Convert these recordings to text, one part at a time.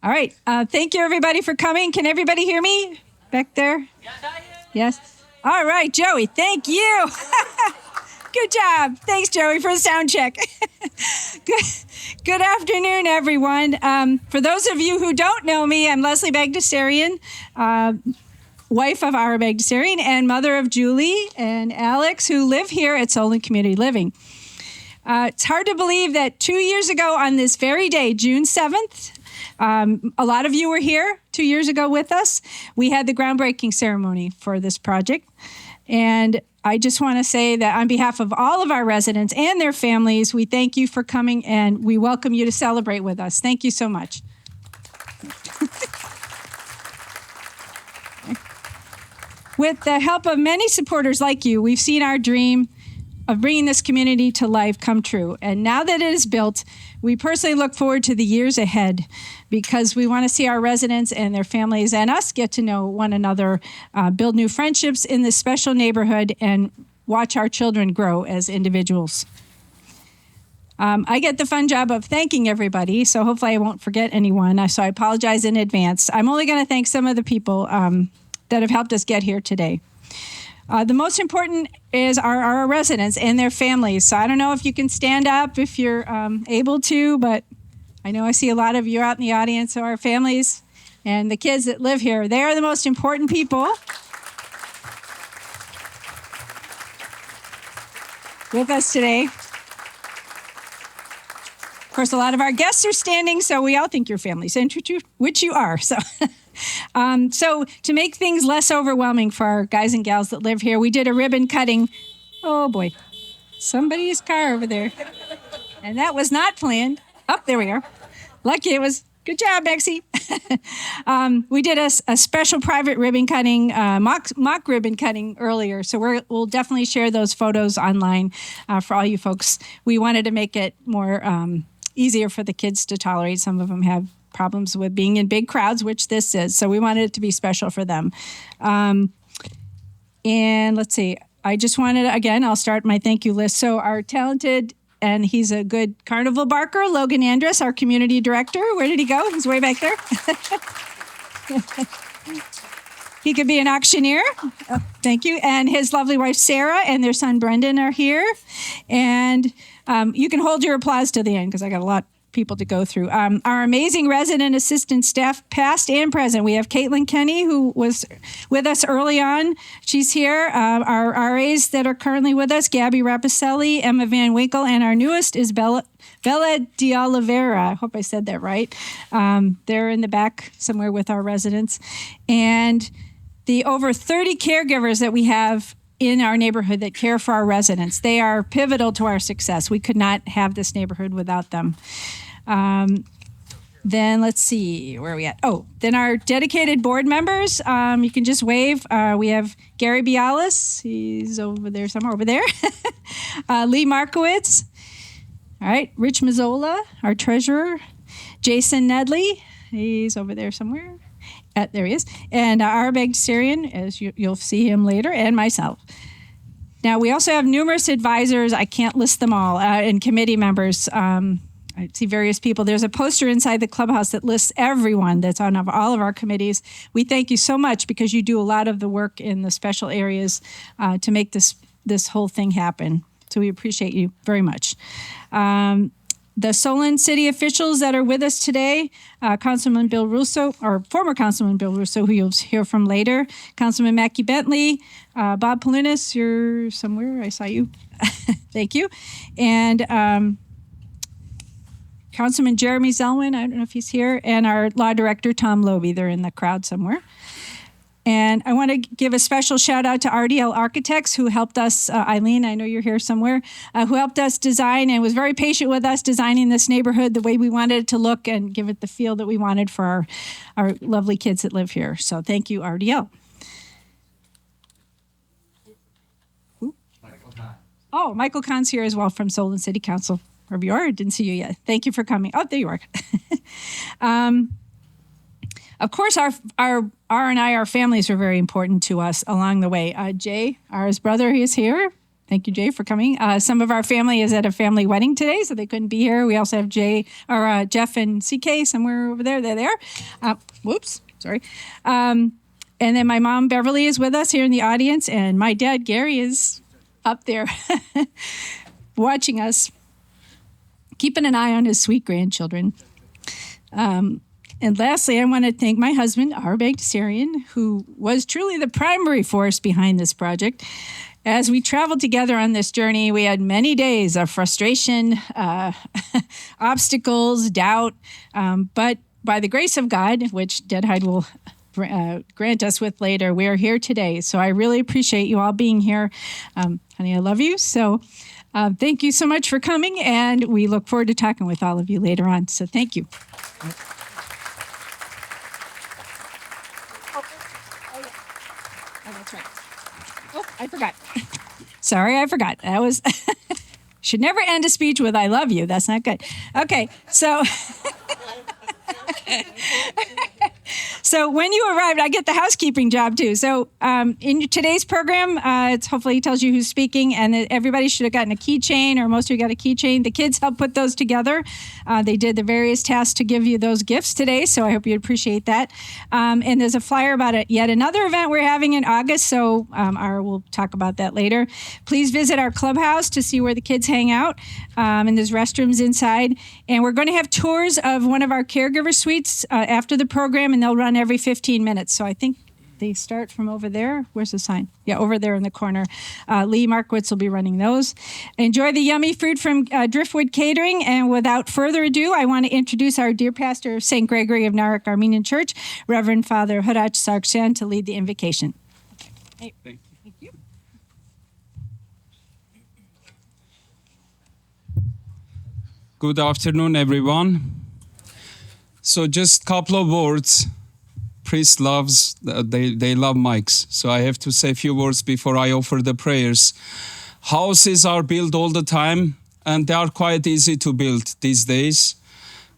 All right. Thank you, everybody, for coming. Can everybody hear me back there? Yes. All right, Joey. Thank you. Good job. Thanks, Joey, for the sound check. Good afternoon, everyone. For those of you who don't know me, I'm Leslie Bagdasarian, wife of Ara Bagdasarian and mother of Julie and Alex, who live here at Solon Community Living. It's hard to believe that 2 years ago on this very day, June 7th, a lot of you were here 2 years ago with us. We had the groundbreaking ceremony for this project. And I just want to say that on behalf of all of our residents and their families, we thank you for coming and we welcome you to celebrate with us. Thank you so much. With the help of many supporters like you, we've seen our dream of bringing this community to life come true. And now that it is built, we personally look forward to the years ahead because we want to see our residents and their families and us get to know one another, build new friendships in this special neighborhood, and watch our children grow as individuals. I get the fun job of thanking everybody, so hopefully I won't forget anyone. So I apologize in advance. I'm only going to thank some of the people that have helped us get here today. The most important is our residents and their families. So I don't know if you can stand up if you're able to, but I know I see a lot of you out in the audience. So our families and the kids that live here, they are the most important people with us today. Of course, a lot of our guests are standing, so we all think you're families, which you are. So. So to make things less overwhelming for our guys and gals that live here, we did a ribbon cutting. Oh boy, somebody's car over there. And that was not planned. Oh, there we are. Lucky it was. Good job, Bexy. We did a special private ribbon cutting, mock ribbon cutting earlier. So we'll definitely share those photos online for all you folks. We wanted to make it more easier for the kids to tolerate. Some of them have problems with being in big crowds, which this is. So we wanted it to be special for them. And let's see. I just wanted, again, I'll start my thank you list. So our talented, and he's a good carnival barker, Logan Andrus, our community director. Where did he go? He's way back there. He could be an auctioneer. Oh, thank you. And his lovely wife, Sarah, and their son, Brendan, are here. And you can hold your applause to the end because I got a lot people to go through. Our amazing resident assistant staff, past and present. We have Caitlin Kenny, who was with us early on. She's here. Our RAs that are currently with us, Gabby Rapicelli, Emma Van Winkle, and our newest is Bella de Oliveira. I hope I said that right. They're in the back somewhere with our residents. And the over 30 caregivers that we have in our neighborhood that care for our residents. They are pivotal to our success. We could not have this neighborhood without them. Then let's see, where are we at? Oh, then our dedicated board members, you can just wave. We have Gary Bialis, he's over there somewhere, over there. Lee Markowitz. All right, Rich Mazzola, our treasurer. Jason Nedley, he's over there somewhere. There he is. And Ara Bagdasarian, as you'll see him later, and myself. Now, we also have numerous advisors. I can't list them all, and committee members. I see various people. There's a poster inside the clubhouse that lists everyone that's on all of our committees. We thank you so much because you do a lot of the work in the special areas to make this whole thing happen. So we appreciate you very much. The Solon city officials that are with us today, Councilman Bill Russo, or former Councilman Bill Russo, who you'll hear from later, Councilman Mackie Bentley, Bob Palunas, you're somewhere, I saw you. Thank you. And Councilman Jeremy Zelwin, I don't know if he's here, and our law director, Tom Loby, they're in the crowd somewhere. And I want to give a special shout out to RDL Architects who helped us, Eileen, I know you're here somewhere, who helped us design and was very patient with us designing this neighborhood the way we wanted it to look and give it the feel that we wanted for our lovely kids that live here. So thank you, RDL. Oh, Michael Kahn's here as well from Solon City Council. Wherever you are, I didn't see you yet. Thank you for coming. Oh, there you are. Of course, our families were very important to us along the way. Jay, Ara's brother, he is here. Thank you, Jay, for coming. Some of our family is at a family wedding today, so they couldn't be here. We also have Jeff and CK somewhere over there. They're there. Whoops, sorry. And then my mom, Beverly, is with us here in the audience, and my dad, Gary, is up there watching us, keeping an eye on his sweet grandchildren. And lastly, I want to thank my husband, our Bagdasarian, who was truly the primary force behind this project. As we traveled together on this journey, we had many days of frustration, obstacles, doubt, but by the grace of God, which Deadhide will grant us with later, we are here today. So I really appreciate you all being here. Honey, I love you. So thank you so much for coming, and we look forward to talking with all of you later on. So thank you. I forgot. Sorry, I forgot. That was, should never end a speech with "I love you." That's not good. Okay, so. So when you arrived, I get the housekeeping job too. So in today's program, it hopefully tells you who's speaking, and everybody should have gotten a keychain, or most of you got a keychain. The kids helped put those together. They did the various tasks to give you those gifts today, so I hope you appreciate that. And there's a flyer about it. Yet another event we're having in August, so we'll talk about that later. Please visit our clubhouse to see where the kids hang out, and there's restrooms inside. And we're going to have tours of one of our caregiver suites after the program, and they'll run every 15 minutes. So I think they start from over there. Where's the sign? Yeah, over there in the corner. Lee Markowitz will be running those. Enjoy the yummy food from Driftwood Catering. And without further ado, I want to introduce our dear pastor of St. Gregory of Narok Armenian Church, Reverend Father Harach Sargsyan, to lead the invocation. Okay. Hey. Thank you. Good afternoon, everyone. So just a couple of words. Priest loves, they love mics. So I have to say a few words before I offer the prayers. Houses are built all the time, and they are quite easy to build these days.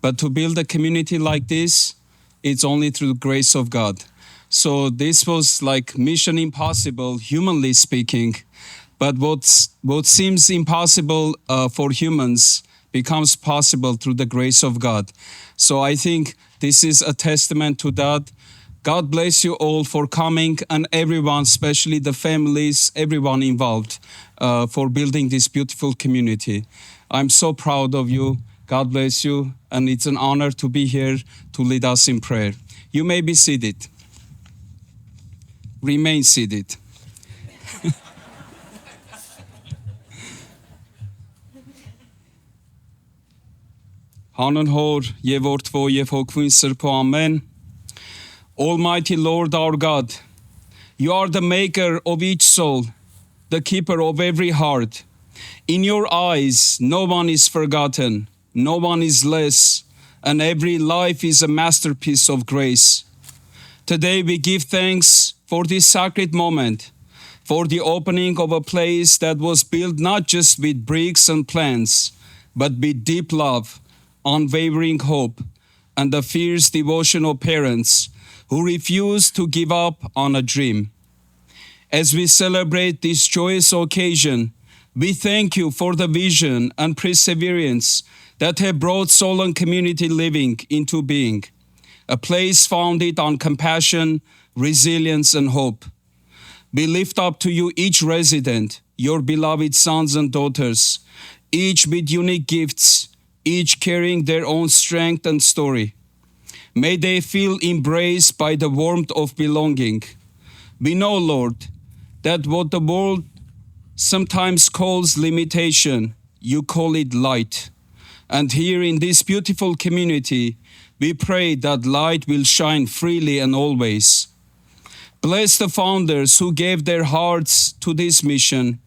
But to build a community like this, it's only through the grace of God. So this was like mission impossible, humanly speaking. But what seems impossible for humans becomes possible through the grace of God. So I think this is a testament to that. God bless you all for coming, and everyone, especially the families, everyone involved, for building this beautiful community. I'm so proud of you. God bless you, and it's an honor to be here to lead us in prayer. You may be seated. Remain seated. Հանուն Հոր եւ Որդվո եւ Հոգվին Սրբո ամեն. Almighty Lord our God, you are the maker of each soul, the keeper of every heart. In your eyes, no one is forgotten, no one is less, and every life is a masterpiece of grace. Today we give thanks for this sacred moment, for the opening of a place that was built not just with bricks and plans, but with deep love, unwavering hope, and the fierce devotion of parents who refuse to give up on a dream. As we celebrate this joyous occasion, we thank you for the vision and perseverance that have brought Solon Community Living into being, a place founded on compassion, resilience, and hope. We lift up to you each resident, your beloved sons and daughters, each with unique gifts, each carrying their own strength and story. May they feel embraced by the warmth of belonging. We know, Lord, that what the world sometimes calls limitation, you call it light. And here in this beautiful community, we pray that light will shine freely and always. Bless the founders who gave their hearts to this mission.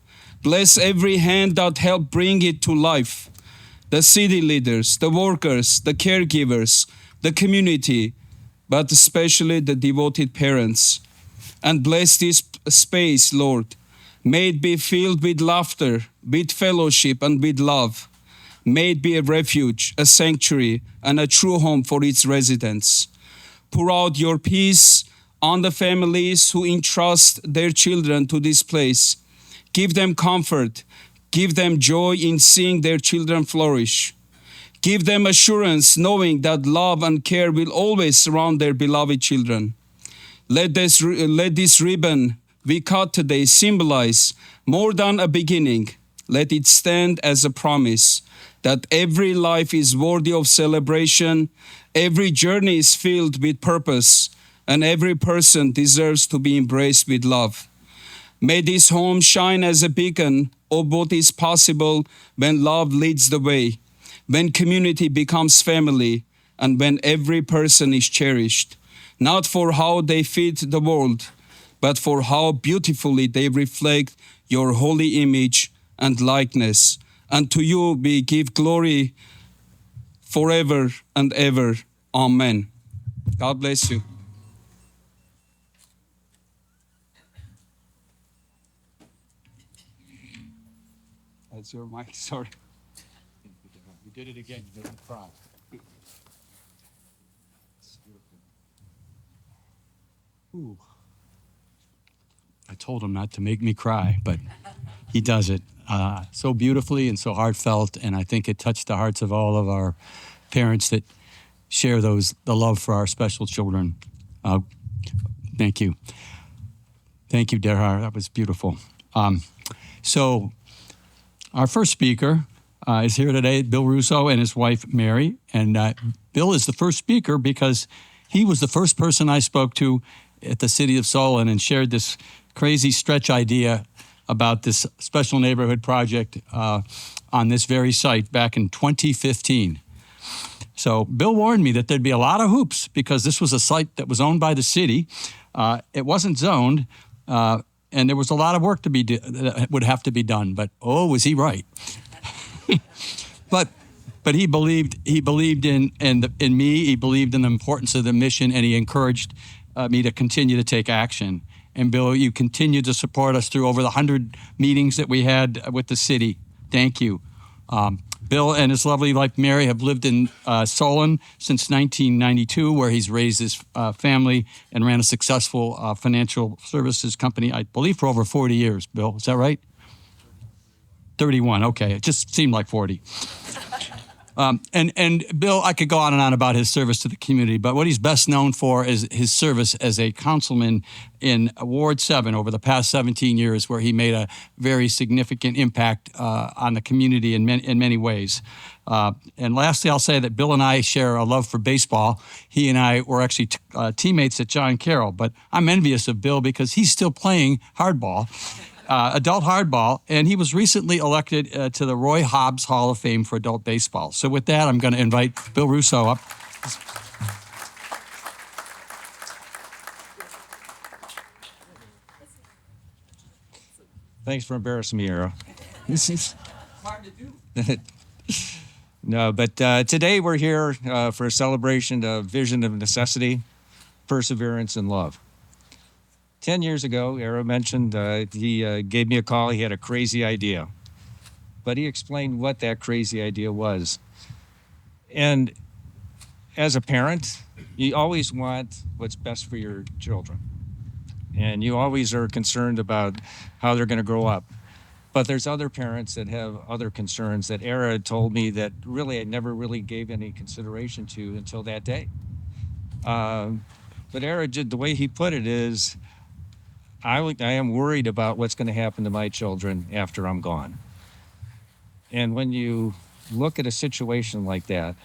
Bless every hand that helped bring it to life. The city leaders, the workers, the caregivers, the community, but especially the devoted parents. And bless this space, Lord. May it be filled with laughter, with fellowship, and with love. May it be a refuge, a sanctuary, and a true home for its residents. Pour out your peace on the families who entrust their children to this place. Give them comfort. Give them joy in seeing their children flourish. Give them assurance knowing that love and care will always surround their beloved children. Let this ribbon we cut today symbolize more than a beginning. Let it stand as a promise that every life is worthy of celebration, every journey is filled with purpose, and every person deserves to be embraced with love. May this home shine as a beacon of what is possible when love leads the way, when community becomes family, and when every person is cherished, not for how they fit the world, but for how beautifully they reflect your holy image and likeness. And to you we give glory forever and ever. Amen. God bless you. That's your mic, sorry. You did it again, you made me cry. Ooh. I told him not to make me cry, but he does it so beautifully and so heartfelt, and I think it touched the hearts of all of our parents that share the love for our special children. Thank you. Thank you, Derhar. That was beautiful. So our first speaker is here today, Bill Russo and his wife, Mary. And Bill is the first speaker because he was the first person I spoke to at the city of Solon and shared this crazy stretch idea about this special neighborhood project on this very site back in 2015. So Bill warned me that there'd be a lot of hoops because this was a site that was owned by the city. It wasn't zoned, and there was a lot of work that would have to be done. But oh, was he right? But he believed in me. He believed in the importance of the mission, and he encouraged me to continue to take action. And Bill, you continued to support us through over the 100 meetings that we had with the city. Thank you. Bill and his lovely wife Mary have lived in Solon since 1992, where he's raised his family and ran a successful financial services company, I believe, for over 40 years. Bill, is that right? 31, okay. It just seemed like 40. And Bill, I could go on and on about his service to the community, but what he's best known for is his service as a councilman in Ward 7 over the past 17 years, where he made a very significant impact on the community in many ways. And lastly, I'll say that Bill and I share a love for baseball. He and I were actually teammates at John Carroll, but I'm envious of Bill because he's still playing hardball. Adult hardball, and he was recently elected to the Roy Hobbs Hall of Fame for adult baseball. So with that, I'm going to invite Bill Russo up. Thanks for embarrassing me, Arrow. This is hard to do. No, but today we're here for a celebration of vision of necessity, perseverance, and love. 10 years ago, Arrow mentioned he gave me a call. He had a crazy idea, but he explained what that crazy idea was. And as a parent, you always want what's best for your children. And you always are concerned about how they're going to grow up. But there's other parents that have other concerns that Ara had told me that really I never really gave any consideration to until that day. But Ara, the way he put it is, I am worried about what's going to happen to my children after I'm gone. And when you look at a situation like that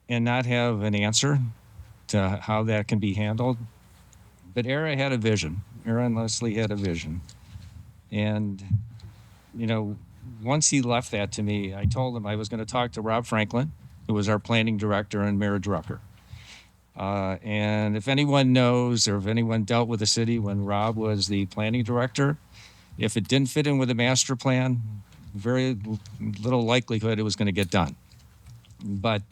and not have an answer to how that can be handled, but Ara had a vision. Ara and Leslie had a vision. And, you know, once he left that to me, I told him I was going to talk to Rob Franklin, who was our planning director, and Mayor Drucker. And if anyone knows or if anyone dealt with the city when Rob was the planning director, if it didn't fit in with the master plan, very little likelihood it was going to get done. But,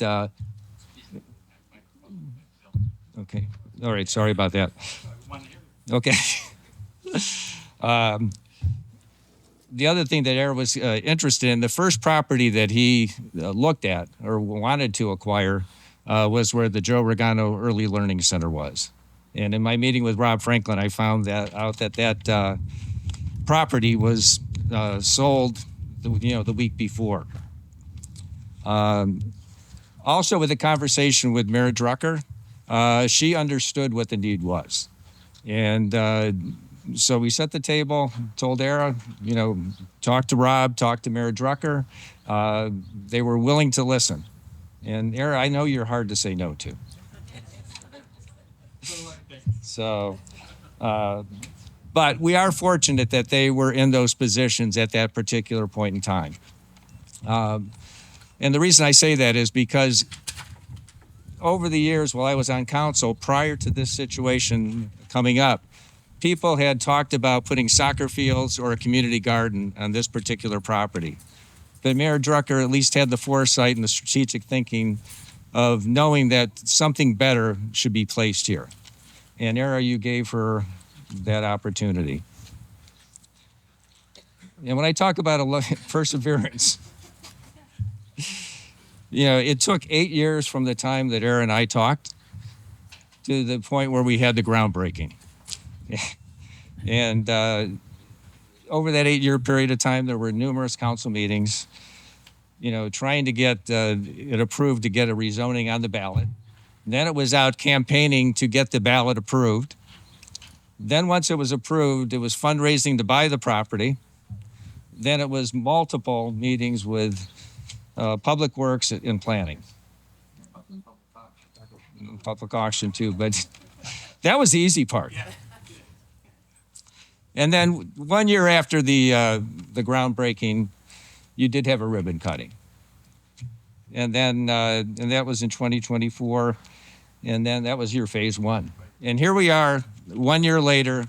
okay. All right. Sorry about that. Okay. The other thing that Eric was interested in, the first property that he looked at or wanted to acquire was where the Joe Regano Early Learning Center was. And in my meeting with Rob Franklin, I found that property was sold, the week before. Also, with a conversation with Mayor Drucker, she understood what the need was, and so we set the table. Told Era, talk to Rob, talk to Mayor Drucker. They were willing to listen, and Era, I know you're hard to say no to. So. But we are fortunate that they were in those positions at that particular point in time. And the reason I say that is because over the years while I was on council, prior to this situation coming up, people had talked about putting soccer fields or a community garden on this particular property. But Mayor Drucker at least had the foresight and the strategic thinking of knowing that something better should be placed here. And Era, you gave her that opportunity. And when I talk about perseverance, it took 8 years from the time that Era and I talked to the point where we had the groundbreaking. And over that 8-year period of time, there were numerous council meetings, trying to get it approved to get a rezoning on the ballot. And then it was out campaigning to get the ballot approved. Then once it was approved, it was fundraising to buy the property. Then it was multiple meetings with Public Works and Planning. Public auction too, but that was the easy part. And then 1 year after the groundbreaking, you did have a ribbon cutting. And then and that was in 2024. And then that was your phase one. And here we are 1 year later,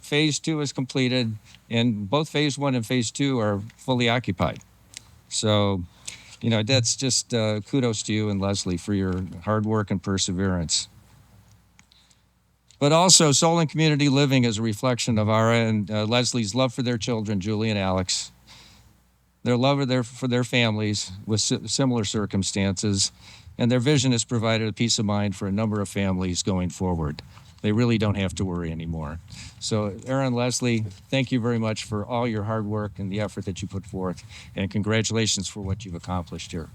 phase two is completed, and both phase one and phase two are fully occupied. So, that's just kudos to you and Leslie for your hard work and perseverance. But also, Solon Community Living is a reflection of Ara and Leslie's love for their children, Julie and Alex, their love for their families with similar circumstances, and their vision has provided a peace of mind for a number of families going forward. They really don't have to worry anymore. So, Era and Leslie, thank you very much for all your hard work and the effort that you put forth, and congratulations for what you've accomplished here.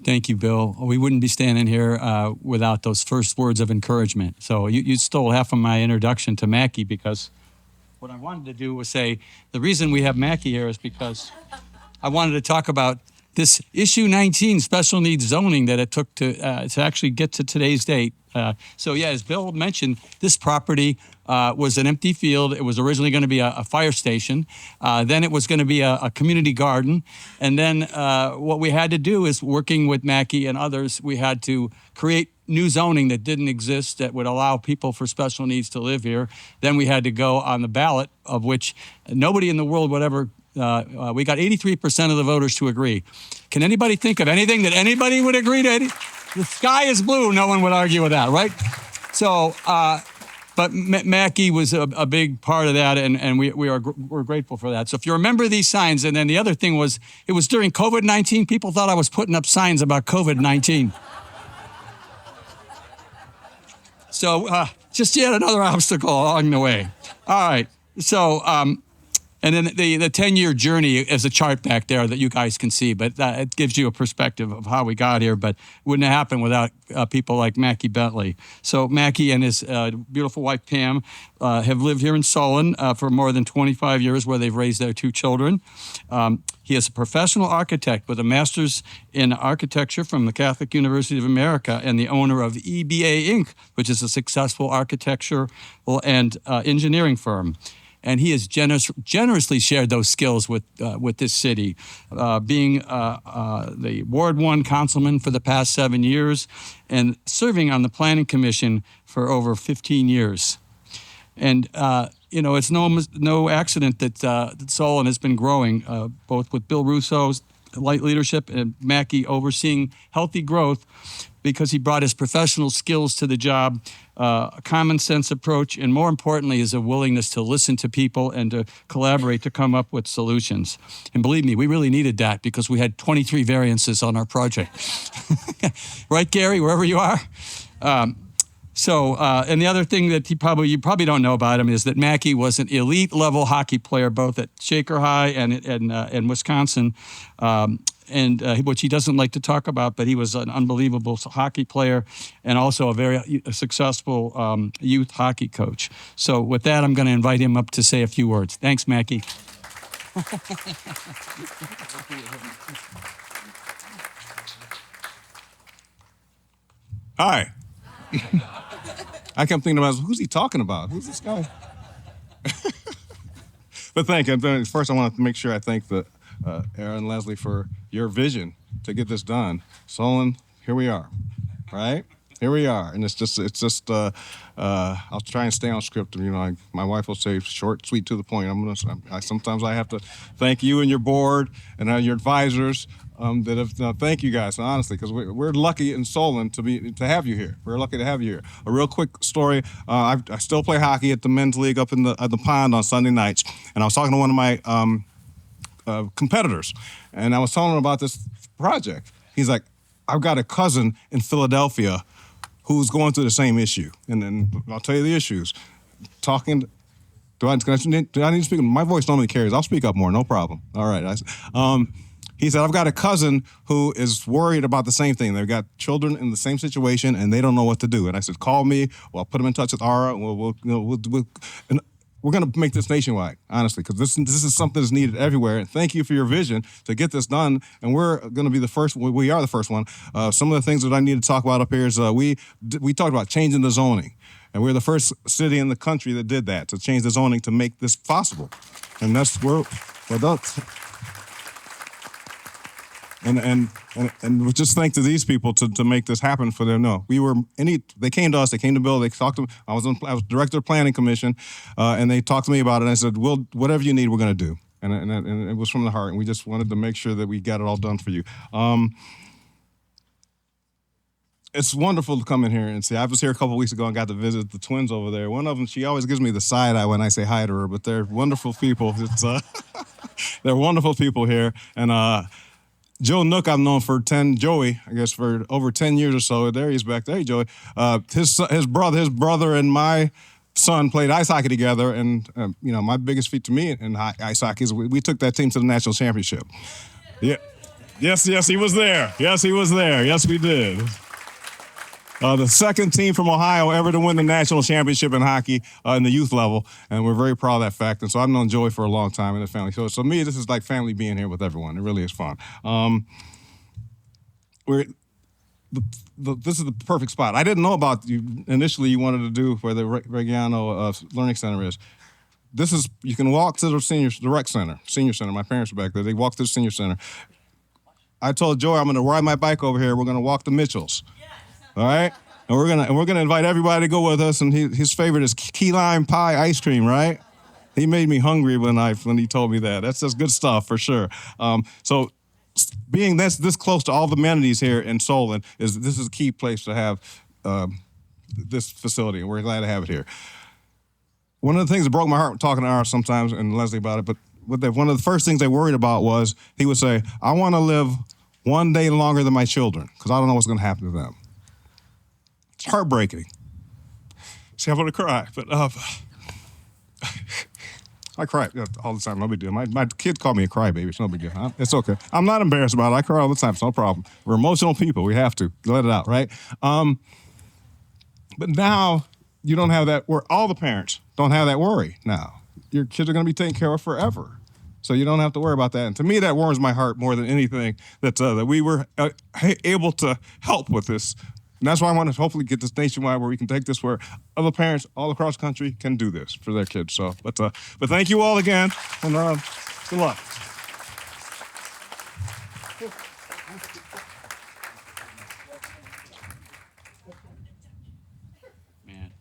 Thank you, Bill. We wouldn't be standing here without those first words of encouragement. So you stole half of my introduction to Mackie, because what I wanted to do was say the reason we have Mackie here is because I wanted to talk about this issue 19 special needs zoning that it took to actually get to today's date. So yeah, as Bill mentioned, this property was an empty field. It was originally going to be a fire station. Then it was going to be a community garden. And then what we had to do is, working with Mackie and others, we had to create new zoning that didn't exist that would allow people for special needs to live here. Then we had to go on the ballot, of which nobody in the world would ever, we got 83% of the voters to agree. Can anybody think of anything that anybody would agree to? The sky is blue, no one would argue with that, right? So, but Mackie was a big part of that, and we're grateful for that. So if you remember these signs, and then the other thing was, it was during COVID-19, people thought I was putting up signs about COVID-19. So just yet another obstacle along the way. All right, so, and then the 10-year journey is a chart back there that you guys can see, but it gives you a perspective of how we got here, but it wouldn't have happened without people like Mackie Bentley. So Mackie and his beautiful wife, Pam, have lived here in Solon for more than 25 years, where they've raised their 2 children. He is a professional architect with a master's in architecture from the Catholic University of America, and the owner of EBA Inc., which is a successful architecture and engineering firm. And he has generously shared those skills with this city, being the Ward 1 councilman for the past 7 years and serving on the Planning Commission for over 15 years. And, it's no accident that Solon has been growing, both with Bill Russo's light leadership, and Mackie overseeing healthy growth because he brought his professional skills to the job, a common sense approach, and more importantly, is a willingness to listen to people and to collaborate to come up with solutions. And believe me, we really needed that because we had 23 variances on our project. Right, Gary, wherever you are? And the other thing that you probably don't know about him is that Mackie was an elite level hockey player, both at Shaker High and in Wisconsin, which he doesn't like to talk about, but he was an unbelievable hockey player and also a very successful youth hockey coach. So with that, I'm going to invite him up to say a few words. Thanks, Mackie. Hi. I kept thinking about, who's he talking about? Who's this guy? But thank you. First, I want to make sure I thank Aaron and Leslie for your vision to get this done. Solon, here we are, right? Here we are, and it's just. I'll try and stay on script. You know, my wife will say short, sweet, to the point. Sometimes I have to thank you and your board and your advisors that have. Thank you guys, honestly, because we're lucky in Solon to have you here. We're lucky to have you here. A real quick story. I still play hockey at the men's league up at the pond on Sunday nights, and I was talking to one of my competitors, and I was telling him about this project. He's like, I've got a cousin in Philadelphia who's going through the same issue. And then I'll tell you the issues. Do I need to speak? My voice normally carries. I'll speak up more, no problem. All right. He said, I've got a cousin who is worried about the same thing. They've got children in the same situation, and they don't know what to do. And I said, call me. Well, I'll put them in touch with Ara. And we're going to make this nationwide, honestly, because this is something that's needed everywhere. And thank you for your vision to get this done. And we're going to be the first. We are the first one. Some of the things that I need to talk about up here is we talked about changing the zoning. And we're the first city in the country that did that, to change the zoning to make this possible. And that's where we're done. And we just thank to these people to make this happen for them. No, they came to us, they came to Bill, they talked to. I was director of planning commission, and they talked to me about it. And I said, whatever you need, we're going to do. And it was from the heart. And we just wanted to make sure that we got it all done for you. It's wonderful to come in here and see. I was here a couple of weeks ago and got to visit the twins over there. One of them, she always gives me the side eye when I say hi to her, but they're wonderful people. They're wwonderful people here. And Joe Nook, I've known Joey, I guess, for over 10 years or so. There he is back there. Hey, Joey. His brother and my son played ice hockey together. And, my biggest feat to me in ice hockey is we took that team to the national championship. Yeah. Yes, he was there. Yes, he was there. Yes, we did. The second team from Ohio ever to win the national championship in hockey in the youth level, and we're very proud of that fact. And so I've known Joey for a long time in the family. So me, this is like family being here with everyone. It really is fun. This is the perfect spot. I didn't know about you initially. You wanted to do where the Reggiano Learning Center is. You can walk to the rec center, senior center. My parents were back there. They walked to the senior center. I told Joey I'm going to ride my bike over here. We're going to walk to Mitchell's. All right, and we're gonna invite everybody to go with us. And his favorite is key lime pie ice cream. Right? He made me hungry when he told me that. That's just good stuff for sure. So being this close to all the amenities here in Solon this is a key place to have this facility, and we're glad to have it here. One of the things that broke my heart talking to Ara sometimes and Leslie about it, but one of the first things they worried about was he would say, "I want to live one day longer than my children because I don't know what's going to happen to them." It's heartbreaking. See, I'm going to cry, but I cry all the time. No big deal. My kids call me a crybaby. It's no big deal. Huh? It's okay. I'm not embarrassed about it. I cry all the time. It's no problem. We're emotional people. We have to let it out, right? But now you don't have that. All the parents don't have that worry now. Your kids are going to be taken care of forever. So you don't have to worry about that. And to me, that warms my heart more than anything that we were able to help with this. And that's why I want to hopefully get this nationwide where we can take this where other parents all across the country can do this for their kids. So, but thank you all again, and good luck. Man,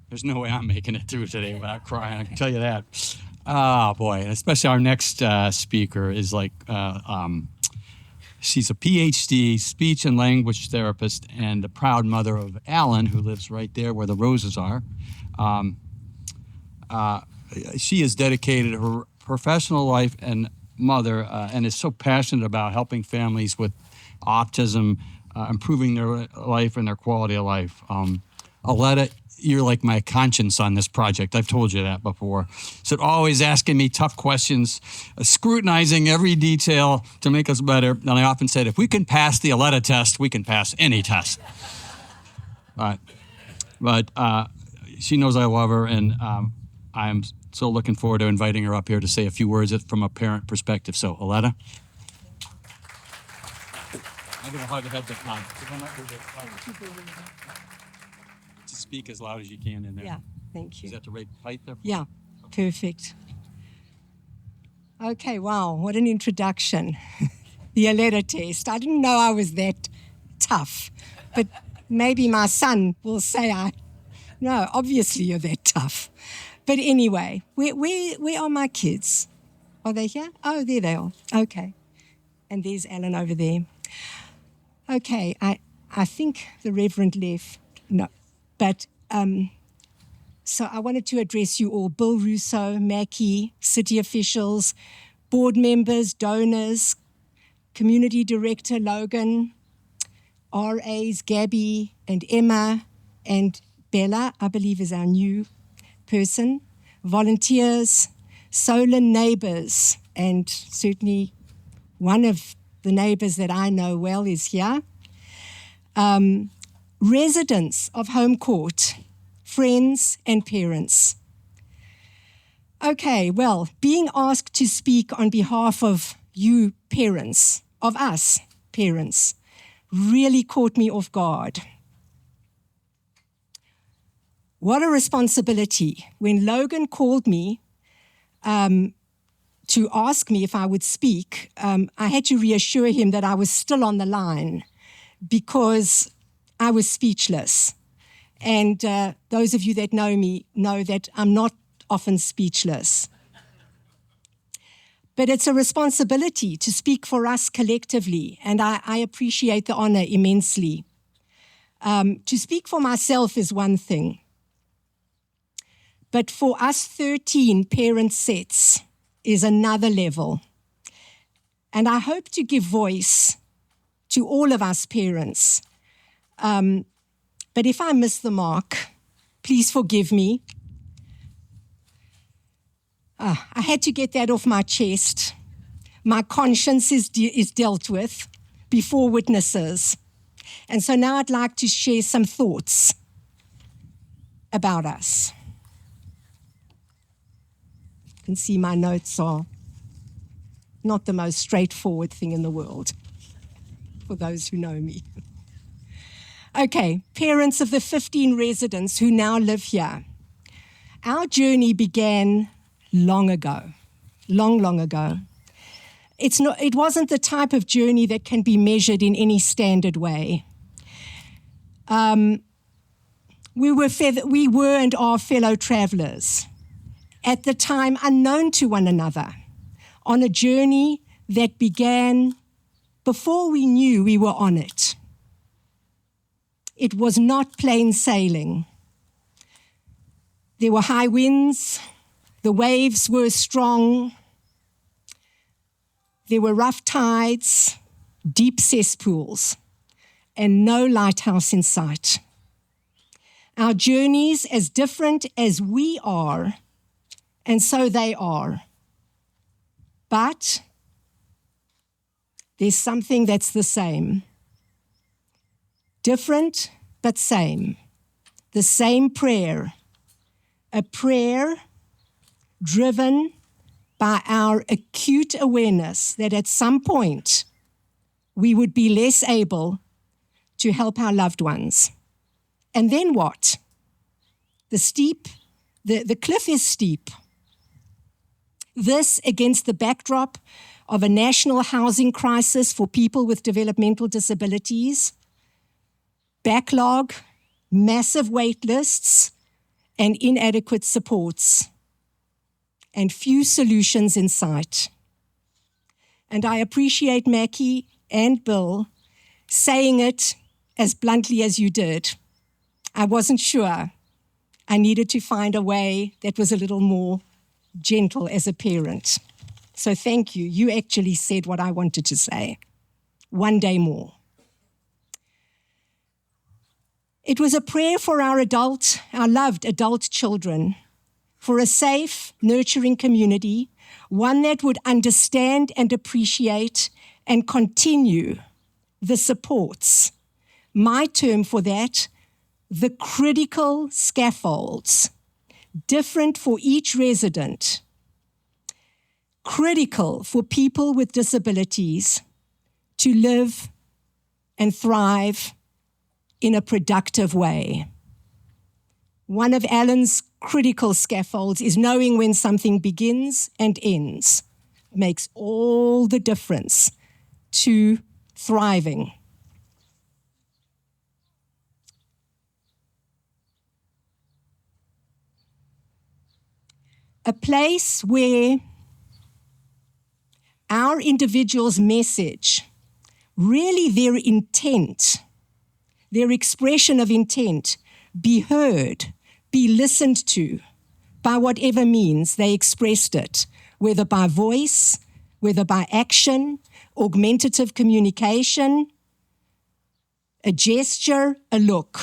there's no way I'm making it through today without crying. I can tell you that. Oh boy, and especially our next speaker is like, she's a PhD speech and language therapist and the proud mother of Alan, who lives right there where the roses are. She has dedicated her professional life and mother and is so passionate about helping families with autism, improving their life and their quality of life. Aletta, you're like my conscience on this project. I've told you that before. So always asking me tough questions, scrutinizing every detail to make us better. And I often said, if we can pass the Aletta test, we can pass any test. But she knows I love her, and I'm so looking forward to inviting her up here to say a few words from a parent perspective. So, Aletta. I'm going to hug the head to speak as loud as you can in there. Yeah, thank you. Is that the right height there? Yeah, perfect. Okay, wow, what an introduction. The Aletta test. I didn't know I was that tough, but maybe my son will say no, obviously you're that tough. But anyway, where are my kids? Are they here? Oh, there they are. Okay. And there's Alan over there. Okay, I think the Reverend left. No. But so I wanted to address you all, Bill Russo, Mackie, city officials, board members, donors, community director Logan, RAs Gabby and Emma, and Bella, I believe is our new person, volunteers, Solon neighbors, and certainly one of the neighbors that I know well is here. Residents of Home Court, friends and parents. Okay, well, being asked to speak on behalf of you parents, of us parents, really caught me off guard. What a responsibility. When Logan called me to ask me if I would speak, I had to reassure him that I was still on the line because I was speechless. And those of you that know me know that I'm not often speechless. But it's a responsibility to speak for us collectively, and I appreciate the honor immensely. To speak for myself is one thing, but for us 13 parent sets is another level. And I hope to give voice to all of us parents. But if I miss the mark, please forgive me. I had to get that off my chest. My conscience is dealt with before witnesses. And so now I'd like to share some thoughts about us. You can see my notes are not the most straightforward thing in the world, for those who know me. Okay, parents of the 15 residents who now live here. Our journey began long ago, long ago. It wasn't the type of journey that can be measured in any standard way. We were and are fellow travelers, at the time unknown to one another, on a journey that began before we knew we were on it. It was not plain sailing. There were high winds, the waves were strong, there were rough tides, deep cesspools, and no lighthouse in sight. Our journeys as different as we are, and so they are. But there's something that's the same. Different, but same. The same prayer. A prayer driven by our acute awareness that at some point we would be less able to help our loved ones. And then what? The cliff is steep. This against the backdrop of a national housing crisis for people with developmental disabilities, backlog, massive wait lists, and inadequate supports. and few solutions in sight. And I appreciate Mackie and Bill saying it as bluntly as you did. I wasn't sure. I needed to find a way that was a little more gentle as a parent. So thank you. You actually said what I wanted to say. One day more. It was a prayer for our loved adult children, for a safe, nurturing community, one that would understand and appreciate and continue the supports. My term for that, the critical scaffolds, different for each resident, critical for people with disabilities to live and thrive in a productive way. One of Alan's critical scaffolds is knowing when something begins and ends. It makes all the difference to thriving. A place where our individual's message, really their intent, their expression of intent, be heard, be listened to, by whatever means they expressed it, whether by voice, whether by action, augmentative communication, a gesture, a look.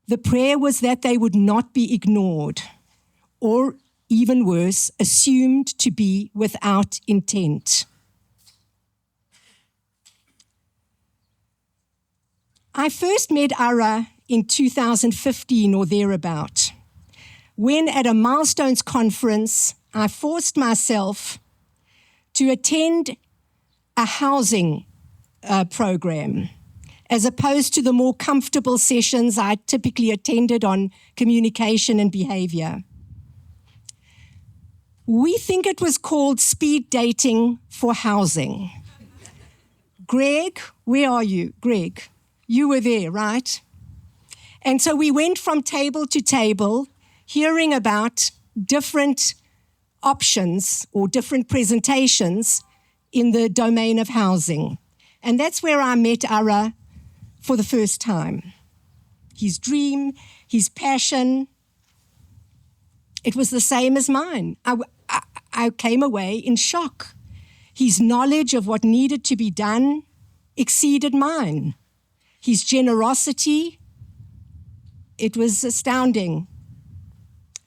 The prayer was that they would not be ignored, or even worse, assumed to be without intent. I first met Ara in 2015 or thereabout, when at a Milestones conference, I forced myself to attend a housing program, as opposed to the more comfortable sessions I typically attended on communication and behavior. We think it was called speed dating for housing. Greg, where are you? Greg, you were there, right? And so we went from table to table, hearing about different options or different presentations in the domain of housing. And that's where I met Ara for the first time. His dream, his passion, it was the same as mine. I came away in shock. His knowledge of what needed to be done exceeded mine. His generosity, it was astounding.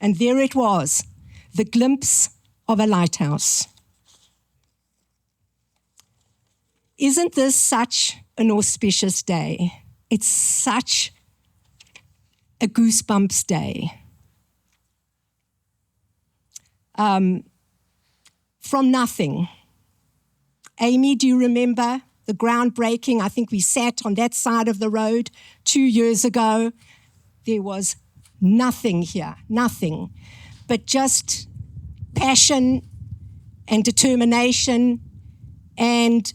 And there it was, the glimpse of a lighthouse. Isn't this such an auspicious day? It's such a goosebumps day. From nothing. Amy, do you remember the groundbreaking? I think we sat on that side of the road 2 years ago. There was nothing here, nothing, but just passion and determination and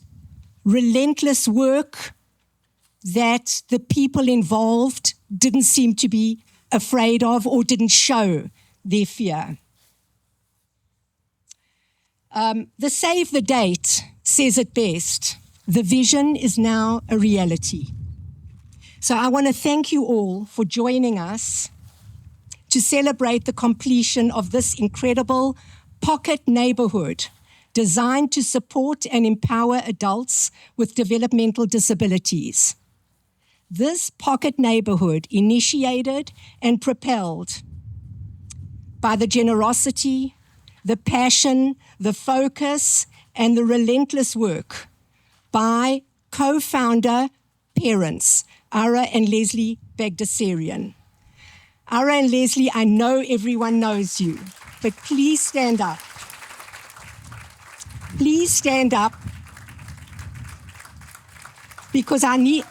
relentless work that the people involved didn't seem to be afraid of or didn't show their fear. The save the date says it best. The vision is now a reality. So I want to thank you all for joining us to celebrate the completion of this incredible pocket neighborhood designed to support and empower adults with developmental disabilities. This pocket neighborhood initiated and propelled by the generosity, the passion, the focus, and the relentless work by co-founder parents, Ara and Leslie Bagdasarian. Ara and Leslie, I know everyone knows you, but please stand up. Please stand up, because I need...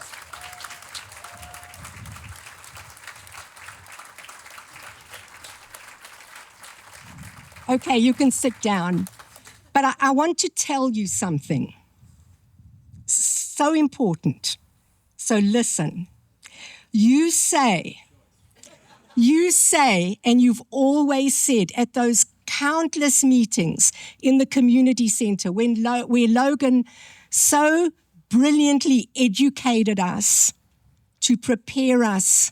Okay, you can sit down. But I want to tell you something so important. So listen. You say You say, and you've always said at those countless meetings in the community center where Logan so brilliantly educated us to prepare us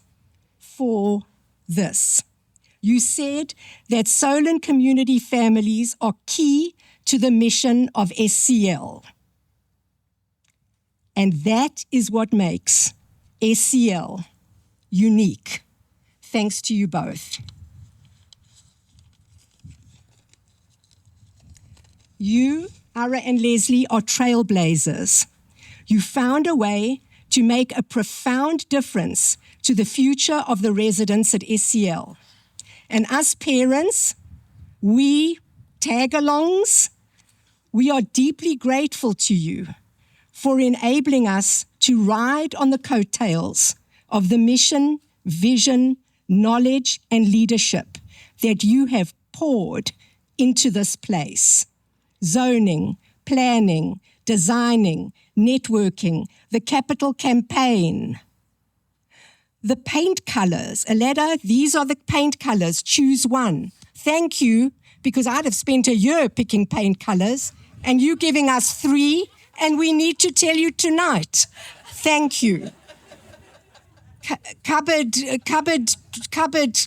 for this. You said that Solon community families are key to the mission of SCL. And that is what makes SCL unique. Thanks to you both. You, Ara and Leslie, are trailblazers. You found a way to make a profound difference to the future of the residents at SCL. And us parents, we tag-alongs, we are deeply grateful to you for enabling us to ride on the coattails of the mission, vision, knowledge, and leadership that you have poured into this place. Zoning, planning, designing, networking, the capital campaign. The paint colors, Aletta, these are the paint colors, choose one. Thank you, because I'd have spent a year picking paint colors, and you giving us 3, and we need to tell you tonight. Thank you. Cupboard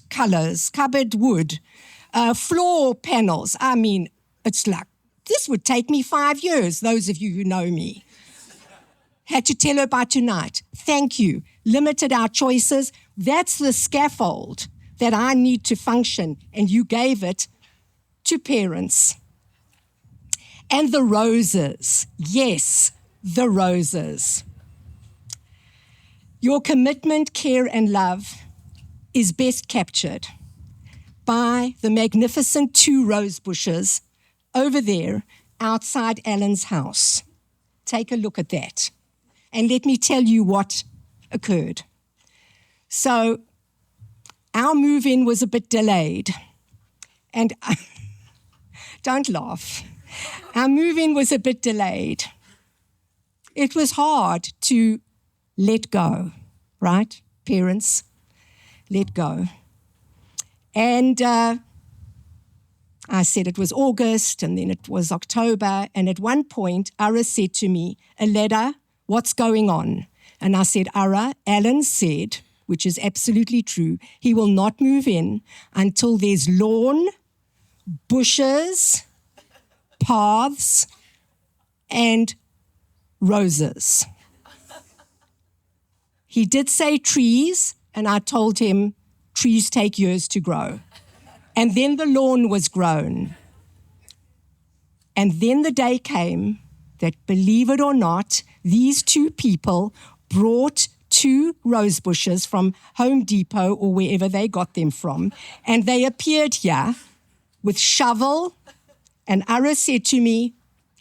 colors, cupboard wood, floor panels. I mean, it's like, this would take me 5 years, those of you who know me. Had to tell her by tonight. Thank you. Limited our choices. That's the scaffold that I need to function, and you gave it to parents. And the roses. Yes, the roses. Your commitment, care, and love is best captured by the magnificent 2 rose bushes over there outside Alan's house. Take a look at that. And let me tell you what occurred. So our move-in was a bit delayed. And don't laugh. Our move-in was a bit delayed. It was hard to let go, right? Parents, let go. And I said it was August, and then it was October. And at one point, Ara said to me, Aletta, what's going on? And I said, Ara, Alan said, which is absolutely true, he will not move in until there's lawn, bushes, paths, and roses. He did say trees, and I told him trees take years to grow. And then the lawn was grown. And then the day came that, believe it or not, these 2 people brought 2 rose bushes from Home Depot or wherever they got them from, and they appeared here with shovel, and Ara said to me,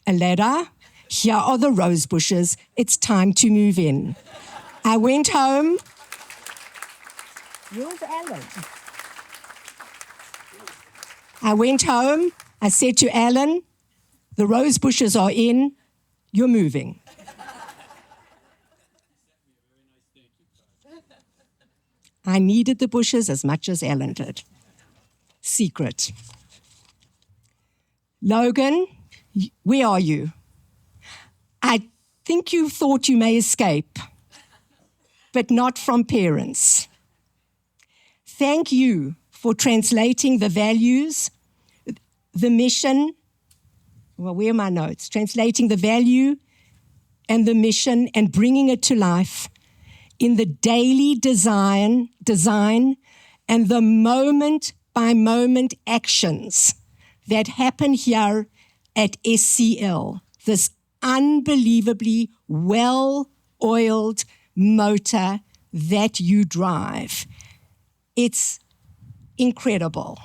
Aletta, here are the rose bushes, it's time to move in. I went home. Where's Alan? I went home, I said to Alan, the rose bushes are in, you're moving. I needed the bushes as much as Alan did. Secret. Logan, where are you? I think you thought you may escape, but not from parents. Thank you for translating the values, the mission, well, where are my notes? Translating the value and the mission and bringing it to life in the daily design and the moment-by-moment actions that happen here at SCL, this unbelievably well-oiled motor that you drive. It's incredible.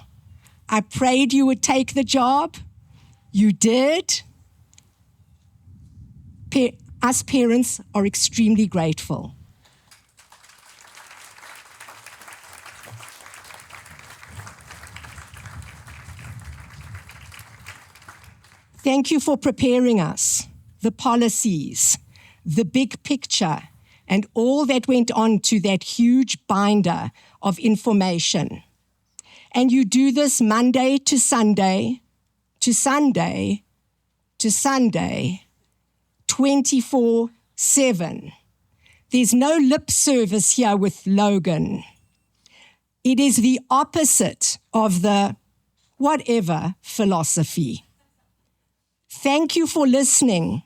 I prayed you would take the job. You did. Us parents are extremely grateful. Thank you for preparing us, the policies, the big picture, and all that went on to that huge binder of information. And you do this Monday to Sunday, to Sunday, to Sunday, 24/7. There's no lip service here with Logan. It is the opposite of the whatever philosophy. Thank you for listening,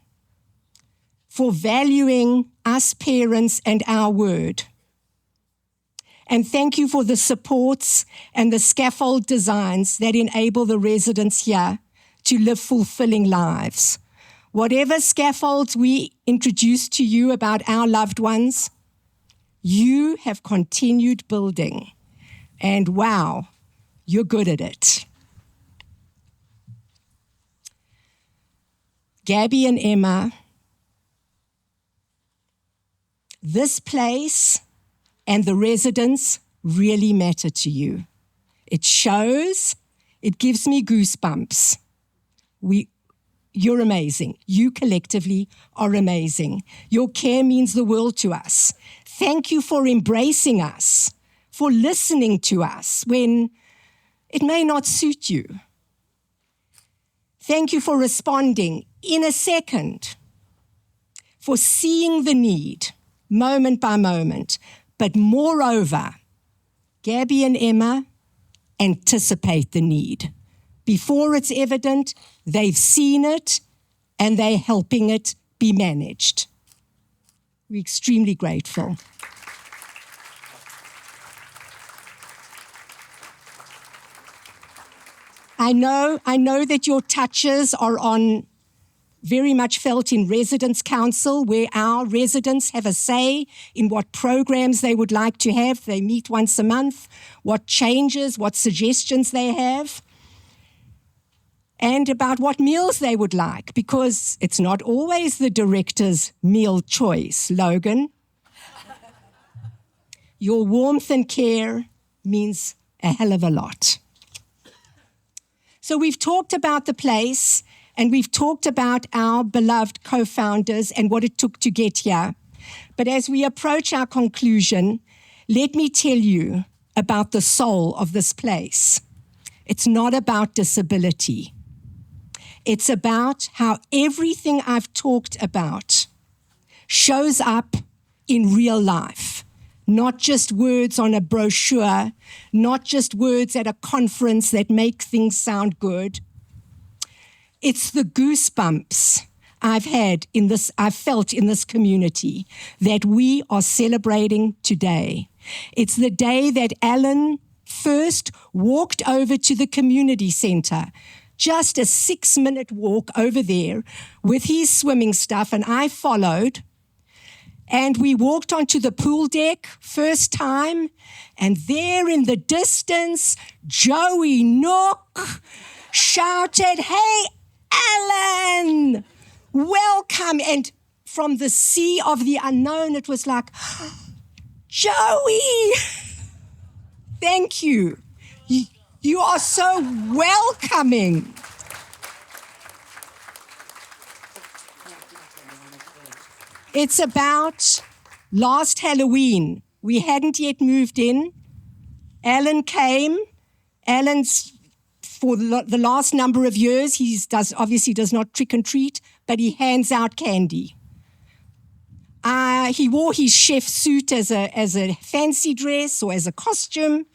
for valuing us parents and our word. And thank you for the supports and the scaffold designs that enable the residents here to live fulfilling lives. Whatever scaffolds we introduced to you about our loved ones, you have continued building. And wow, you're good at it. Gabby and Emma, this place and the residents really matter to you. It shows, it gives me goosebumps. You're amazing. You collectively are amazing. Your care means the world to us. Thank you for embracing us, for listening to us when it may not suit you. Thank you for responding in a second, for seeing the need moment by moment. But moreover, Gabby and Emma anticipate the need. Before it's evident, they've seen it and they're helping it be managed. We're extremely grateful. I know that your touches are on very much felt in Residents' Council, where our residents have a say in what programs they would like to have. They meet once a month, what changes, what suggestions they have, and about what meals they would like, because it's not always the director's meal choice, Logan. Your warmth and care means a hell of a lot. So we've talked about the place, and we've talked about our beloved co-founders and what it took to get here. But as we approach our conclusion, let me tell you about the soul of this place. It's not about disability. It's about how everything I've talked about shows up in real life, not just words on a brochure, not just words at a conference that make things sound good. It's the goosebumps I've felt in this community that we are celebrating today. It's the day that Alan first walked over to the community center, just a 6-minute walk over there with his swimming stuff, and I followed. And we walked onto the pool deck first time, and there in the distance, Joey Nook shouted, "Hey, Alan, welcome." And from the sea of the unknown, it was like, Joey, thank you. You are so welcoming. It's about last Halloween. We hadn't yet moved in. Alan came. Alan's, for the last number of years, he obviously does not trick and treat, but he hands out candy. He wore his chef suit as a fancy dress or as a costume.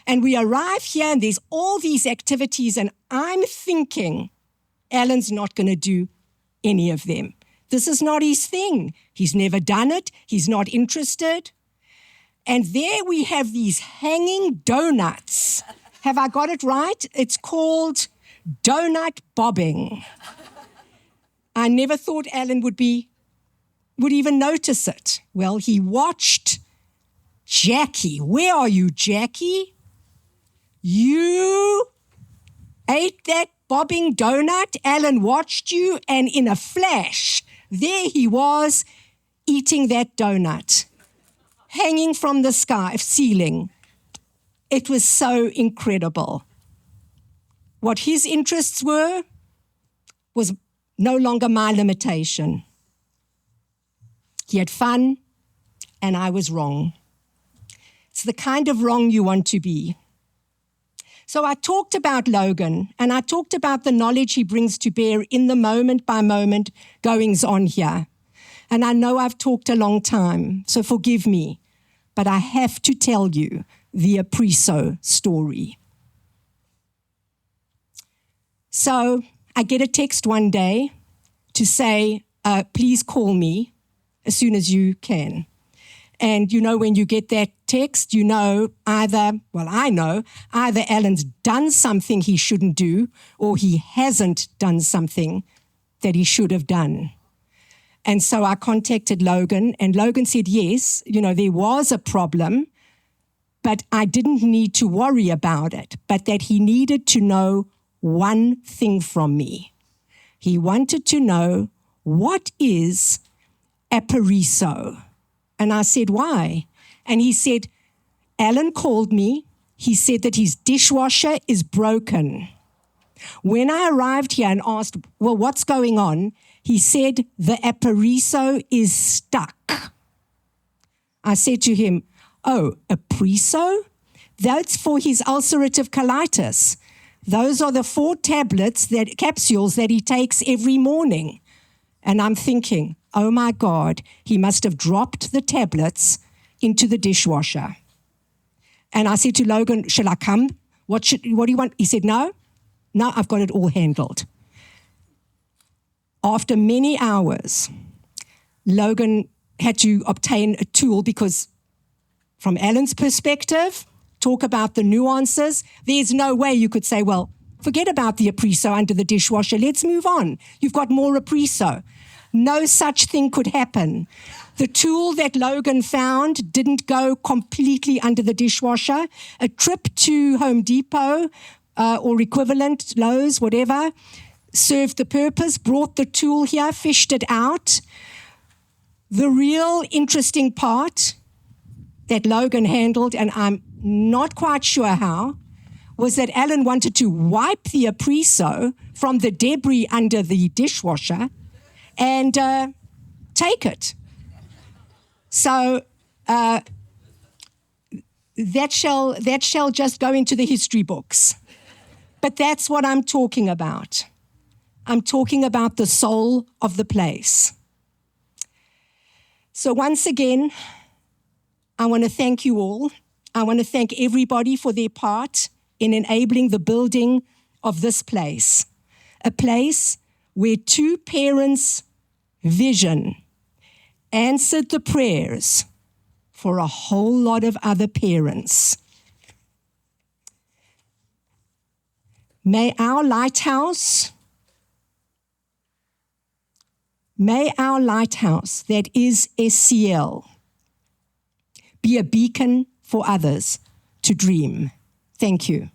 And we arrive here and there's all these activities, and I'm thinking, Alan's not going to do any of them. This is not his thing. He's never done it. He's not interested. And there we have these hanging donuts. Have I got it right? It's called donut bobbing. I never thought Alan would even notice it. Well, he watched Jackie. Where are you, Jackie? You ate that bobbing donut. Alan watched you, and in a flash, there he was eating that donut, hanging from the ceiling. It was so incredible. What his interests were was no longer my limitation. He had fun, and I was wrong. It's the kind of wrong you want to be. So I talked about Logan, and I talked about the knowledge he brings to bear in the moment-by-moment goings on here. And I know I've talked a long time, so forgive me, but I have to tell you the Apriso story. So I get a text one day to say, please call me as soon as you can. And you know, when you get that text, you know I know either Alan's done something he shouldn't do or he hasn't done something that he should have done. And so I contacted Logan, and Logan said, yes, you know, there was a problem, but I didn't need to worry about it, but that he needed to know one thing from me. He wanted to know, what is Apariso? And I said, why? And he said, Alan called me. He said that his dishwasher is broken. When I arrived here and asked, well, what's going on? He said, the Apariso is stuck. I said to him, oh, Apriso? That's for his ulcerative colitis. Those are the 4 capsules that he takes every morning. And I'm thinking, oh my God, he must have dropped the tablets into the dishwasher. And I said to Logan, shall I come? What do you want? He said, no, I've got it all handled. After many hours, Logan had to obtain a tool because from Alan's perspective, talk about the nuances, there's no way you could say, well, forget about the Apriso under the dishwasher, let's move on. You've got more Apriso. No such thing could happen. The tool that Logan found didn't go completely under the dishwasher. A trip to Home Depot or equivalent, Lowe's, whatever, served the purpose, brought the tool here, fished it out. The real interesting part that Logan handled, and I'm not quite sure how, was that Alan wanted to wipe the Apriso from the debris under the dishwasher and take it. So that shall just go into the history books. But that's what I'm talking about. I'm talking about the soul of the place. So once again, I want to thank you all. I want to thank everybody for their part in enabling the building of this place, a place where 2 parents' vision answered the prayers for a whole lot of other parents. May our lighthouse that is SCL be a beacon for others to dream. Thank you.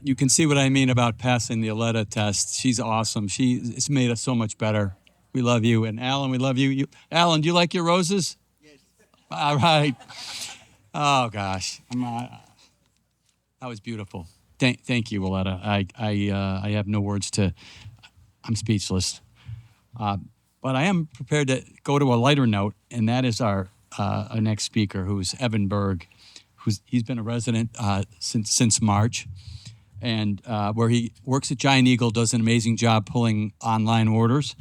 You can see what I mean about passing the Aletta test. She's awesome. It's made us so much better. We love you. And Alan, we love you. Alan, do you like your roses? Yes. All right. Oh, gosh. That was beautiful. Thank you, Aletta. I have no words I'm speechless. But I am prepared to go to a lighter note, and that is our next speaker, who's Evan Berg. He's been a resident since March, and where he works at Giant Eagle, does an amazing job pulling online orders.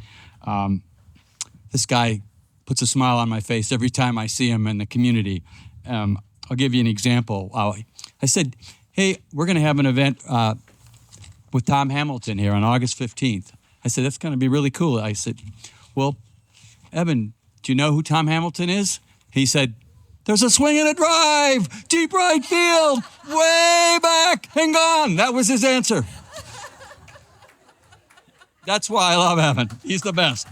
This guy puts a smile on my face every time I see him in the community. I'll give you an example. I said, hey, we're going to have an event with Tom Hamilton here on August 15th. I said, that's going to be really cool. I said, well, Evan, do you know who Tom Hamilton is? He said, there's a swing and a drive, deep right field, way back and gone. That was his answer. That's why I love Evan. He's the best.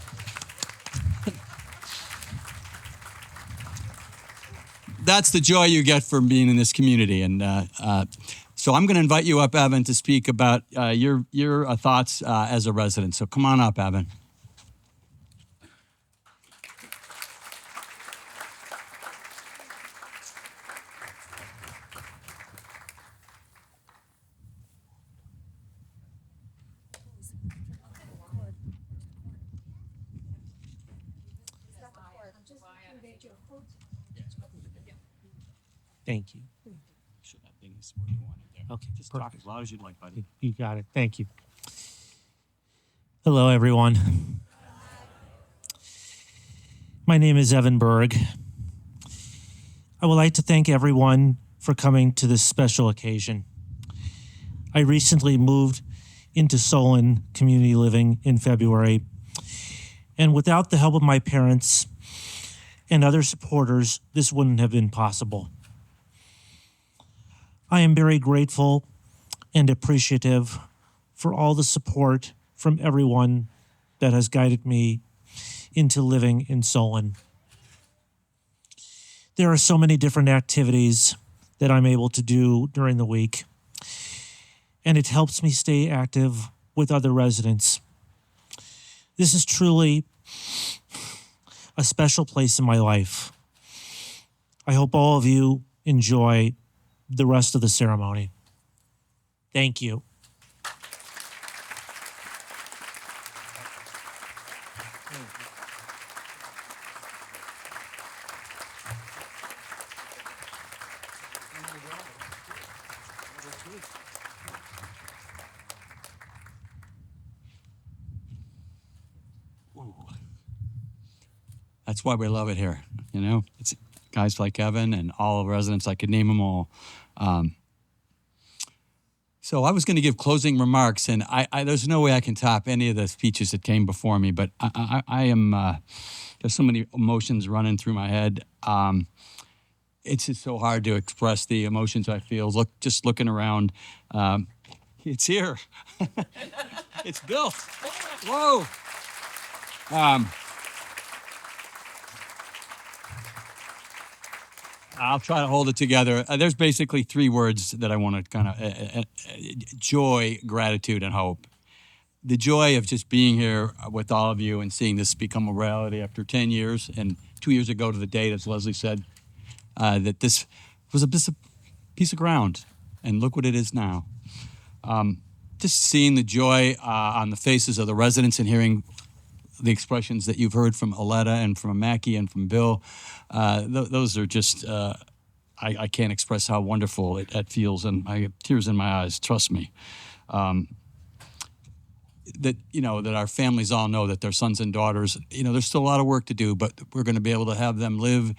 That's the joy you get from being in this community. And So I'm going to invite you up, Evan, to speak about your thoughts as a resident. So come on up, Evan. Thank you. Okay, Just talk as loud as you'd like, buddy. you got it. Thank you. Hello, everyone. My name is Evan Berg. I would like to thank everyone for coming to this special occasion. I recently moved into Solon Community Living in February, and without the help of my parents and other supporters, this wouldn't have been possible. I am very grateful and appreciative for all the support from everyone that has guided me into living in Solon. There are so many different activities that I'm able to do during the week, and it helps me stay active with other residents. This is truly a special place in my life. I hope all of you enjoy the rest of the ceremony. Thank you. That's why we love it here. You know, it's guys like Evan and all the residents. I could name them all. So I was going to give closing remarks, and I there's no way I can top any of the speeches that came before me. But I am there's so many emotions running through my head. It's just so hard to express the emotions I feel. Just looking around. It's here. It's built. Whoa. I'll try to hold it together. There's basically three words that I want to kind of joy, gratitude, and hope. The joy of just being here with all of you and seeing this become a reality after 10 years, and 2 years ago to the date, as Leslie said, that this was a piece of ground, and look what it is now. Just seeing the joy on the faces of the residents and hearing the expressions that you've heard from Aletta and from Mackie and from Bill, those are just, I can't express how wonderful it feels, and I have tears in my eyes, trust me. That, you know, that our families all know that their sons and daughters, you know, there's still a lot of work to do, but we're going to be able to have them live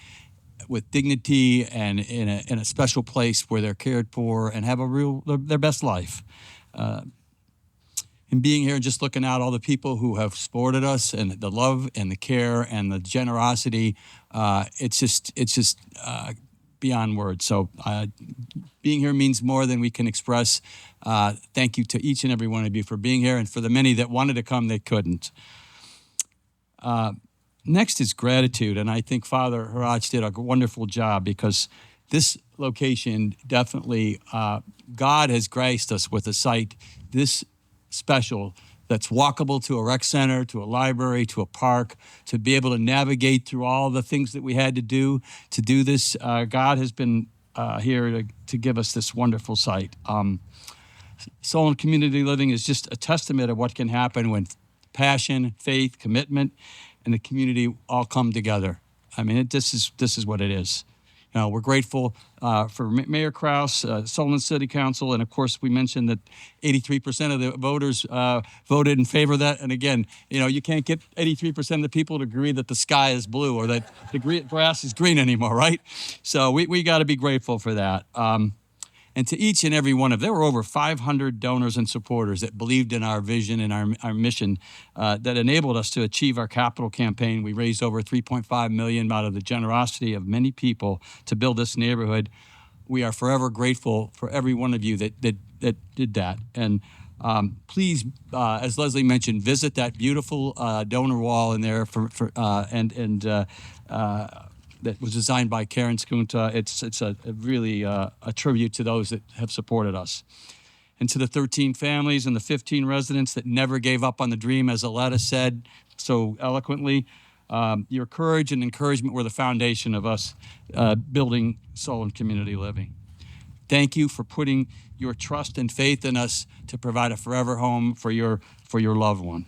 with dignity and in a special place where they're cared for and have their best life. And being here and just looking out all the people who have supported us and the love and the care and the generosity, it's just beyond words. So being here means more than we can express. Thank you to each and every one of you for being here, and for the many that wanted to come that couldn't. Next is gratitude, and I think Father Harach did a wonderful job, because this location definitely, God has graced us with a site this special that's walkable to a rec center, to a library, to a park, to be able to navigate through all the things that we had to do this. God has been here to give us this wonderful site. Solon Community Living is just a testament of what can happen when passion, faith, commitment, and the community all come together. I mean, this is what it is. You know, we're grateful for Mayor Kraus, Solon City Council, and of course we mentioned that 83% of the voters voted in favor of that. And again, you know, you can't get 83% of the people to agree that the sky is blue or that the grass is green anymore, right? So we got to be grateful for that. And to each and every one of, there were over 500 donors and supporters that believed in our vision and our mission that enabled us to achieve our capital campaign. We raised over $3.5 million out of the generosity of many people to build this neighborhood. We are forever grateful for every one of you that did that. And please, as Leslie mentioned, visit that beautiful donor wall in there and that was designed by Karen Skunta. It's a really a tribute to those that have supported us. And to the 13 families and the 15 residents that never gave up on the dream, as Aletta said so eloquently, your courage and encouragement were the foundation of us building Solon Community Living. Thank you for putting your trust and faith in us to provide a forever home for your loved one.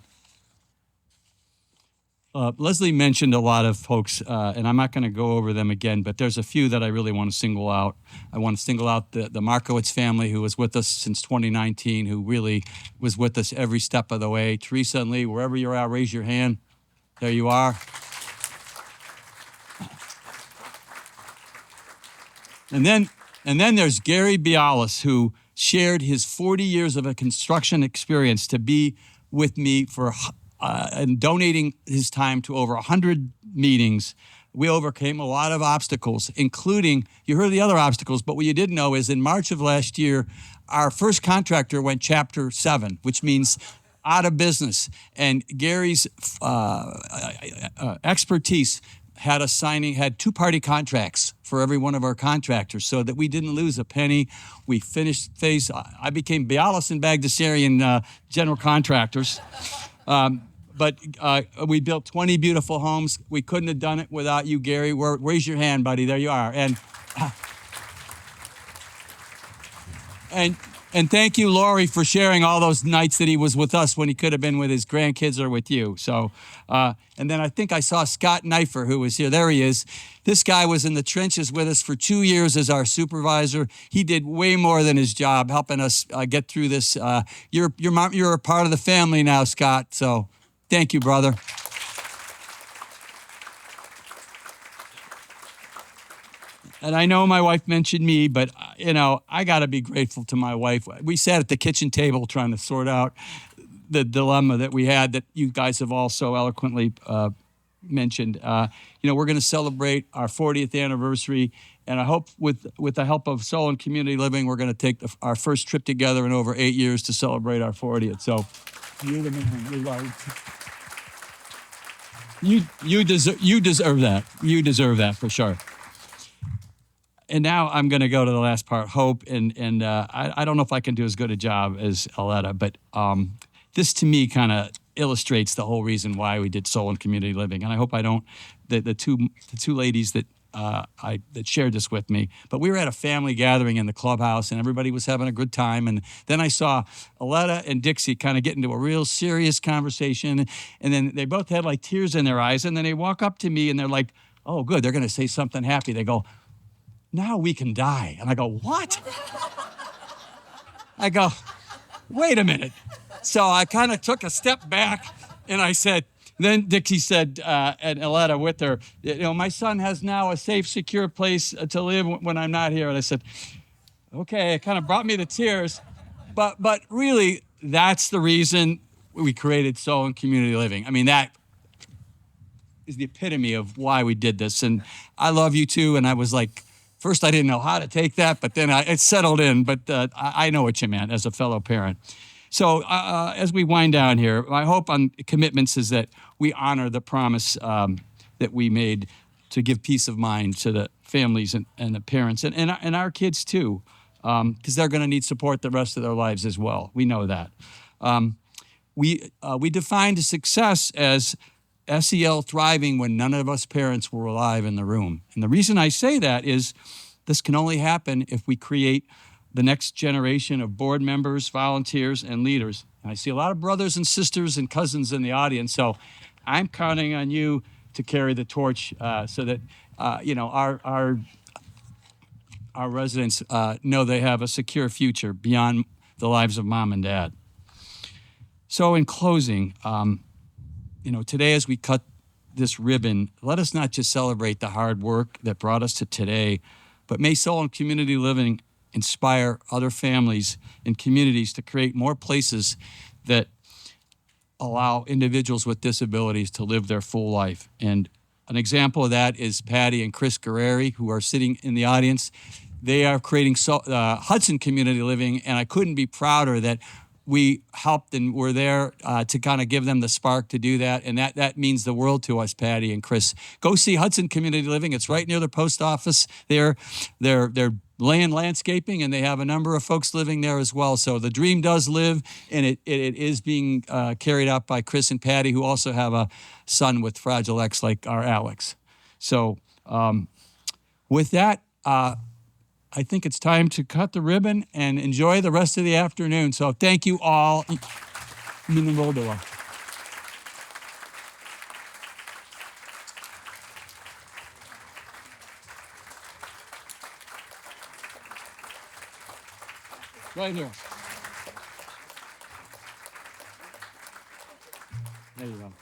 Leslie mentioned a lot of folks, and I'm not going to go over them again, but there's a few that I really want to single out. I want to single out the Markowitz family, who was with us since 2019, who really was with us every step of the way. Teresa and Lee, wherever you're at, raise your hand. There you are. And then there's Gary Bialis, who shared his 40 years of a construction experience to be with me for and donating his time to over 100 meetings. We overcame a lot of obstacles, including, you heard the other obstacles, but what you didn't know is in March of last year, our first contractor went Chapter 7, which means out of business. And Gary's expertise had us had two-party contracts for every one of our contractors so that we didn't lose a penny. We finished phase. I became Bialis and Bagdasarian general contractors. But we built 20 beautiful homes. We couldn't have done it without you, Gary. Raise your hand, buddy. There you are. And thank you, Laurie, for sharing all those nights that he was with us when he could have been with his grandkids or with you. So, and then I think I saw Scott Knifer, who was here. There he is. This guy was in the trenches with us for 2 years as our supervisor. He did way more than his job, helping us get through this. You're a part of the family now, Scott. So, thank you, brother. And I know my wife mentioned me, but, I got to be grateful to my wife. We sat at the kitchen table trying to sort out the dilemma that we had that you guys have all so eloquently mentioned. We're going to celebrate our 40th anniversary, and I hope with the help of Solon Community Living, we're going to take our first trip together in over 8 years to celebrate our 40th. So you're the man. You deserve that. You deserve that for sure. And now I'm going to go to the last part, hope. And I don't know if I can do as good a job as Aletta, but this to me kind of illustrates the whole reason why we did Solon Community Living. And I hope I don't, the two ladies that that shared this with me, but we were at a family gathering in the clubhouse and everybody was having a good time. And then I saw Aletta and Dixie kind of get into a real serious conversation. And then they both had like tears in their eyes. And then they walk up to me and they're like, oh, good, they're going to say something happy. They go, now we can die. And I go, what? I go, wait a minute. So I kind of took a step back and I said, then Dixie said, and Aletta with her, my son has now a safe, secure place to live when I'm not here. And I said, okay, it kind of brought me to tears. But really, that's the reason we created Solon Community Living. I mean, that is the epitome of why we did this. And I love you too. And I was like, first I didn't know how to take that, but then it settled in. But I know what you meant as a fellow parent. So as we wind down here, my hope on commitments is that we honor the promise that we made to give peace of mind to the families and the parents and our kids too, because they're going to need support the rest of their lives as well. We know that. We defined success as SEL thriving when none of us parents were alive in the room. And the reason I say that is this can only happen if we create the next generation of board members, volunteers, and leaders. And I see a lot of brothers and sisters and cousins in the audience, so I'm counting on you to carry the torch so that our residents know they have a secure future beyond the lives of mom and dad. So in closing, today as we cut this ribbon, let us not just celebrate the hard work that brought us to today, but may Solon Community Living inspire other families and communities to create more places that allow individuals with disabilities to live their full life. And an example of that is Patty and Chris Guerreri, who are sitting in the audience. They are creating Hudson Community Living, and I couldn't be prouder that we helped and were there to kind of give them the spark to do that. And that means the world to us, Patty and Chris. Go see Hudson Community Living. It's right near the post office there. They're laying landscaping, and they have a number of folks living there as well. So the dream does live, and it is being carried out by Chris and Patty, who also have a son with Fragile X like our Alex. So with that, I think it's time to cut the ribbon and enjoy the rest of the afternoon. So thank you all. Right here. There you go.